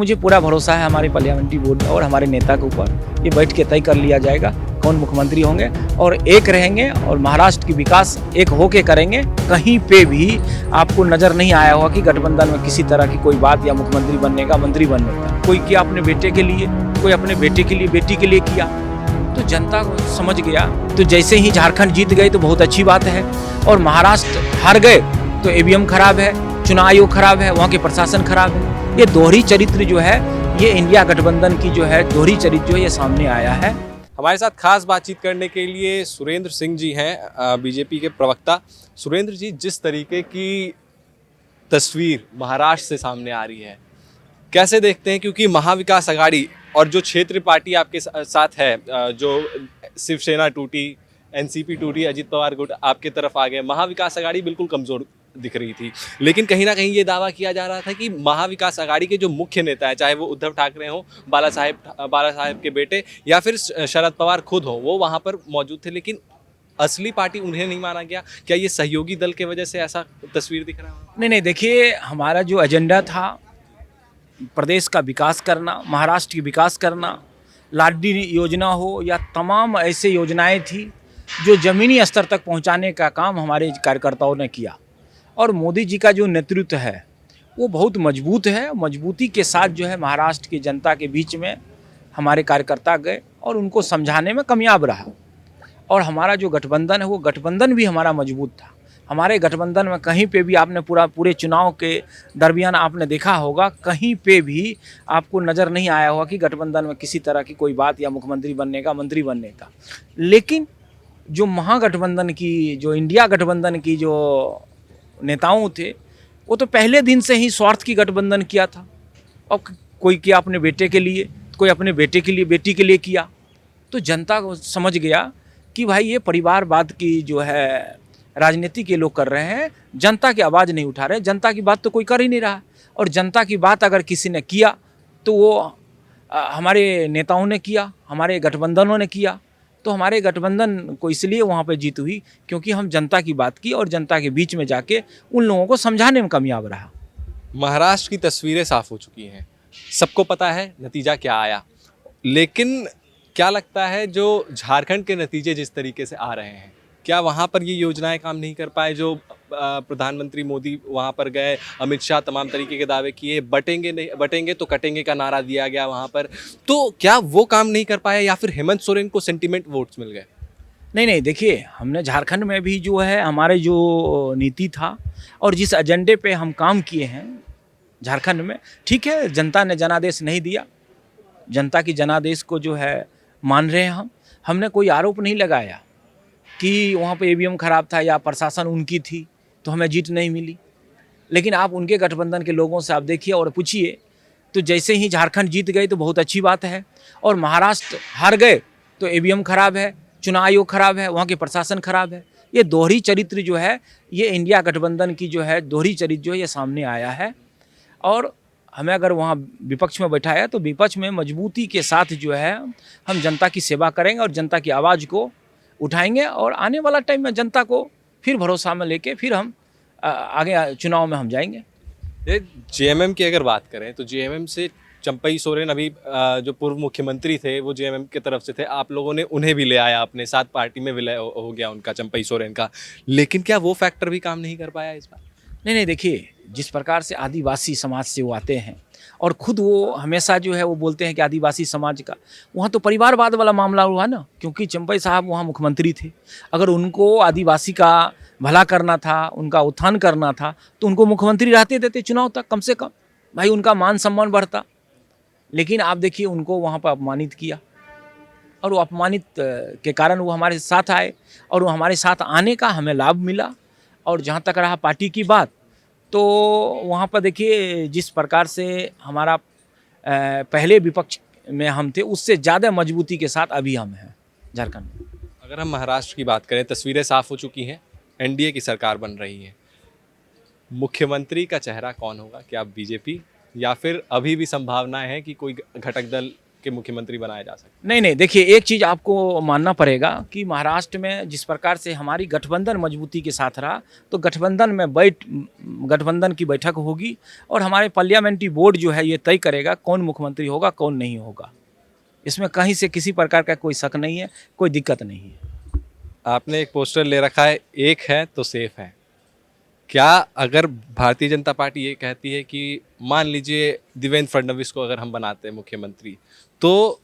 मुझे पूरा भरोसा है हमारे पार्लियामेंट्री बोर्ड और हमारे नेता के ऊपर। ये बैठ के तय कर लिया जाएगा कौन मुख्यमंत्री होंगे और एक रहेंगे और महाराष्ट्र की विकास एक होके करेंगे। कहीं पे भी आपको नज़र नहीं आया होगा कि गठबंधन में किसी तरह की कोई बात या मुख्यमंत्री बनने का, मंत्री बनने का। कोई किया अपने बेटे के लिए, कोई अपने बेटे के लिए, बेटी के लिए किया, तो जनता को समझ गया। तो जैसे ही झारखंड जीत गए तो बहुत अच्छी बात है, और महाराष्ट्र हार गए तो ईवीएम खराब है, चुनाव आयोग खराब है, वहाँ के प्रशासन खराब है। ये दोहरी चरित्र जो है, ये इंडिया गठबंधन की जो है दोहरी चरित्र जो है ये सामने आया है। हमारे साथ खास बातचीत करने के लिए सुरेंद्र सिंह जी हैं, बीजेपी के प्रवक्ता। सुरेंद्र जी, जिस तरीके की तस्वीर महाराष्ट्र से सामने आ रही है, कैसे देखते हैं? क्योंकि महाविकास आघाड़ी और जो क्षेत्रीय पार्टी आपके साथ है, जो शिवसेना टूटी, एनसीपी टूटी, अजित पवार गुट आपके तरफ आ गए, महाविकास आघाड़ी बिल्कुल कमजोर दिख रही थी। लेकिन कहीं ना कहीं ये दावा किया जा रहा था कि महाविकास आघाड़ी के जो मुख्य नेता है, चाहे वो उद्धव ठाकरे हों, बाला साहेब के बेटे, या फिर शरद पवार खुद हों, वो वहाँ पर मौजूद थे, लेकिन असली पार्टी उन्हें नहीं माना गया। क्या ये सहयोगी दल की वजह से ऐसा तस्वीर दिख रहा है? नहीं, देखिए, हमारा जो एजेंडा था प्रदेश का विकास करना, महाराष्ट्र की विकास करना, लाडली योजना हो या तमाम ऐसे योजनाएं थी जो ज़मीनी स्तर तक पहुंचाने का काम हमारे कार्यकर्ताओं ने किया। और मोदी जी का जो नेतृत्व है वो बहुत मजबूत है। मजबूती के साथ जो है महाराष्ट्र की जनता के बीच में हमारे कार्यकर्ता गए और उनको समझाने में कामयाब रहा। और हमारा जो गठबंधन है वो गठबंधन भी हमारा मजबूत था। हमारे गठबंधन में कहीं पे भी आपने पूरे चुनाव के दरमियान आपने देखा होगा, कहीं पे भी आपको नज़र नहीं आया होगा कि गठबंधन में किसी तरह की कोई बात या मुख्यमंत्री बनने का, मंत्री बनने का। लेकिन जो महागठबंधन की, जो इंडिया गठबंधन की जो नेताओं थे, वो तो पहले दिन से ही स्वार्थ की गठबंधन किया था। और कोई किया अपने बेटे के लिए, कोई अपने बेटे के लिए, बेटी के लिए किया। तो जनता को समझ गया कि भाई ये परिवारवाद की जो है राजनीति के लोग कर रहे हैं, जनता की आवाज़ नहीं उठा रहे। जनता की बात तो कोई कर ही नहीं रहा, और जनता की बात अगर किसी ने किया तो वो हमारे नेताओं ने किया, हमारे गठबंधनों ने किया। तो हमारे गठबंधन को इसलिए वहाँ पे जीत हुई क्योंकि हम जनता की बात की और जनता के बीच में जाके उन लोगों को समझाने में कामयाब रहा। महाराष्ट्र की तस्वीरें साफ हो चुकी हैं, सबको पता है नतीजा क्या आया, लेकिन क्या लगता है जो झारखंड के नतीजे जिस तरीके से आ रहे हैं, क्या वहाँ पर ये योजनाएं काम नहीं कर पाए? जो प्रधानमंत्री मोदी वहाँ पर गए, अमित शाह तमाम तरीके के दावे किए, बटेंगे तो कटेंगे का नारा दिया गया वहाँ पर, तो क्या वो काम नहीं कर पाए या फिर हेमंत सोरेन को सेंटिमेंट वोट्स मिल गए? नहीं, देखिए, हमने झारखंड में भी जो है हमारे जो नीति था और जिस एजेंडे पे हम काम किए हैं झारखंड में, ठीक है, जनता ने जनादेश नहीं दिया। जनता की जनादेश को जो है मान रहे हैं हमने कोई आरोप नहीं लगाया कि वहाँ पे ईवीएम खराब था या प्रशासन उनकी थी तो हमें जीत नहीं मिली। लेकिन आप उनके गठबंधन के लोगों से आप देखिए और पूछिए, तो जैसे ही झारखंड जीत गए तो बहुत अच्छी बात है, और महाराष्ट्र हार गए तो ईवीएम खराब है, चुनाव आयोग खराब है, वहाँ के प्रशासन खराब है। ये दोहरी चरित्र जो है, ये इंडिया गठबंधन की जो है दोहरी चरित्र जो है ये सामने आया है। और हमें अगर वहाँ विपक्ष में बैठाया तो विपक्ष में मजबूती के साथ जो है हम जनता की सेवा करेंगे और जनता की आवाज़ को उठाएंगे, और आने वाला टाइम में जनता को फिर भरोसा में लेके फिर हम आगे चुनाव में हम जाएंगे। जेएमएम की अगर बात करें तो जेएमएम से चंपई सोरेन, अभी जो पूर्व मुख्यमंत्री थे, वो जेएमएम की तरफ से थे, आप लोगों ने उन्हें भी ले आया अपने साथ, पार्टी में विलय हो गया उनका, चंपई सोरेन का। लेकिन क्या वो फैक्टर भी काम नहीं कर पाया इस बार? नहीं, देखिए, जिस प्रकार से आदिवासी समाज से वो आते हैं और खुद वो हमेशा जो है वो बोलते हैं कि आदिवासी समाज का, वहाँ तो परिवारवाद वाला मामला हुआ ना, क्योंकि चंपई साहब वहाँ मुख्यमंत्री थे। अगर उनको आदिवासी का भला करना था, उनका उत्थान करना था, तो उनको मुख्यमंत्री रहते देते चुनाव तक, कम से कम भाई उनका मान सम्मान बढ़ता। लेकिन आप देखिए, उनको वहाँ पर अपमानित किया, और वो अपमानित के कारण वो हमारे साथ आए, और वो हमारे साथ आने का हमें लाभ मिला। और जहाँ तक रहा पार्टी की बात, तो वहाँ पर देखिए जिस प्रकार से हमारा पहले विपक्ष में हम थे, उससे ज़्यादा मजबूती के साथ अभी हम हैं झारखंड में। अगर हम महाराष्ट्र की बात करें, तस्वीरें साफ हो चुकी हैं, एनडीए की सरकार बन रही है, मुख्यमंत्री का चेहरा कौन होगा? क्या बीजेपी, या फिर अभी भी संभावना है कि कोई घटक दल के मुख्यमंत्री बनाया जा सकता नहीं नहीं, देखिए एक चीज़ आपको मानना पड़ेगा कि महाराष्ट्र में जिस प्रकार से हमारी गठबंधन मजबूती के साथ रहा, तो गठबंधन की बैठक होगी और हमारे पार्लियामेंट्री बोर्ड जो है ये तय करेगा कौन मुख्यमंत्री होगा कौन नहीं होगा। इसमें कहीं से किसी प्रकार का कोई शक नहीं है, कोई दिक्कत नहीं है। है? आपने एक पोस्टर ले रखा है, एक है तो सेफ है। क्या अगर भारतीय जनता पार्टी ये कहती है कि मान लीजिए देवेंद्र फडणवीस को अगर हम बनाते हैं मुख्यमंत्री, तो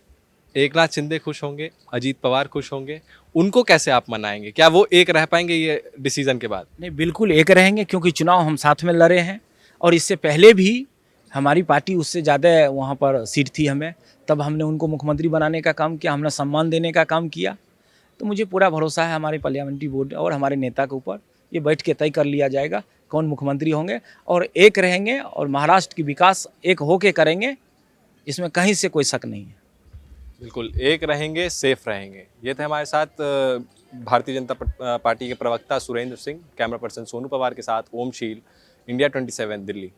एकनाथ शिंदे खुश होंगे, अजीत पवार खुश होंगे, उनको कैसे आप मनाएंगे? क्या वो एक रह पाएंगे ये डिसीजन के बाद? नहीं, बिल्कुल एक रहेंगे, क्योंकि चुनाव हम साथ में लड़े हैं और इससे पहले भी हमारी पार्टी उससे ज़्यादा वहाँ पर सीट थी हमें, तब हमने उनको मुख्यमंत्री बनाने का काम किया, हमने सम्मान देने का काम किया। तो मुझे पूरा भरोसा है हमारे पार्लियामेंट्री बोर्ड और हमारे नेता के ऊपर, ये बैठ के तय कर लिया जाएगा कौन मुख्यमंत्री होंगे और एक रहेंगे और महाराष्ट्र की विकास एक होके करेंगे, इसमें कहीं से कोई शक नहीं है। बिल्कुल, एक रहेंगे, सेफ रहेंगे। ये थे हमारे साथ भारतीय जनता पार्टी के प्रवक्ता सुरेंद्र सिंह, कैमरा पर्सन सोनू पवार के साथ ओम शील, इंडिया 27 दिल्ली।